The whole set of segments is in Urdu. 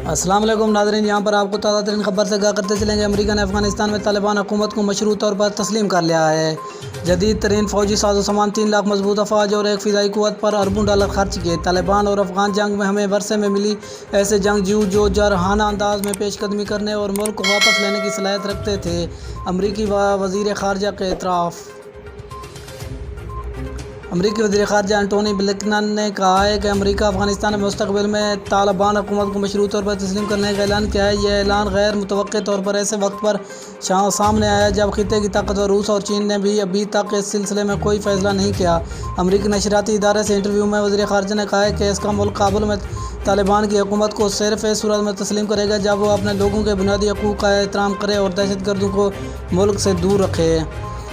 السلام علیکم ناظرین، یہاں پر آپ کو تازہ ترین خبر سے آگاہ کرتے چلیں گے۔ امریکہ نے افغانستان میں طالبان حکومت کو مشروط طور پر تسلیم کر لیا ہے۔ جدید ترین فوجی ساز و سامان، 3 لاکھ مضبوط افواج اور ایک فضائی قوت پر اربوں ڈالر خرچ کیے۔ طالبان اور افغان جنگ میں ہمیں ورثے میں ملی ایسے جنگجو جو جارحانہ انداز میں پیش قدمی کرنے اور ملک کو واپس لینے کی صلاحیت رکھتے تھے، امریکی وزیر خارجہ کا اعتراف۔ امریکی وزیر خارجہ انٹونی بلنکن نے کہا ہے کہ امریکہ افغانستان میں مستقبل میں طالبان حکومت کو مشروط طور پر تسلیم کرنے کا اعلان کیا ہے۔ یہ اعلان غیر متوقع طور پر ایسے وقت پر سامنے آیا جب خطے کی طاقتور روس اور چین نے بھی ابھی تک اس سلسلے میں کوئی فیصلہ نہیں کیا۔ امریکی نشریاتی ادارے سے انٹرویو میں وزیر خارجہ نے کہا کہ اس کا ملک کابل میں طالبان کی حکومت کو صرف اس صورت میں تسلیم کرے گا جب وہ اپنے لوگوں کے بنیادی حقوق کا احترام کرے اور دہشت گردوں کو ملک سے دور رکھے۔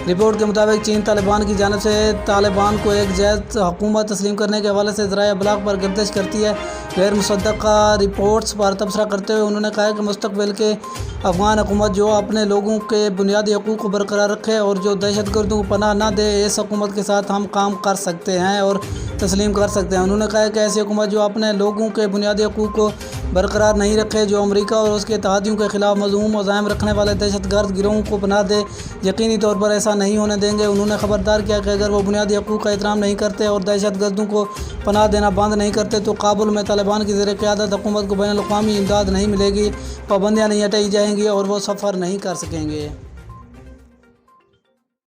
رپورٹ کے مطابق چین طالبان کی جانب سے طالبان کو ایک جدید حکومت تسلیم کرنے کے حوالے سے ذرائع ابلاغ پر گردش کرتی ہے۔ غیر مصدقہ رپورٹس پر تبصرہ کرتے ہوئے انہوں نے کہا کہ مستقبل کے افغان حکومت جو اپنے لوگوں کے بنیادی حقوق کو برقرار رکھے اور جو دہشت گردوں کو پناہ نہ دے، اس حکومت کے ساتھ ہم کام کر سکتے ہیں اور تسلیم کر سکتے ہیں۔ انہوں نے کہا کہ ایسی حکومت جو اپنے لوگوں کے بنیادی حقوق کو برقرار نہیں رکھے، جو امریکہ اور اس کے اتحادیوں کے خلاف مذموم عزائم رکھنے والے دہشت گرد گروہوں کو پناہ دے، یقینی طور پر ایسا نہیں ہونے دیں گے۔ انہوں نے خبردار کیا کہ اگر وہ بنیادی حقوق کا احترام نہیں کرتے اور دہشت گردوں کو پناہ دینا بند نہیں کرتے تو کابل میں طالبان کی زیر قیادت حکومت کو بین الاقوامی امداد نہیں ملے گی، پابندیاں نہیں ہٹائی جائیں گی اور وہ سفر نہیں کر سکیں گے۔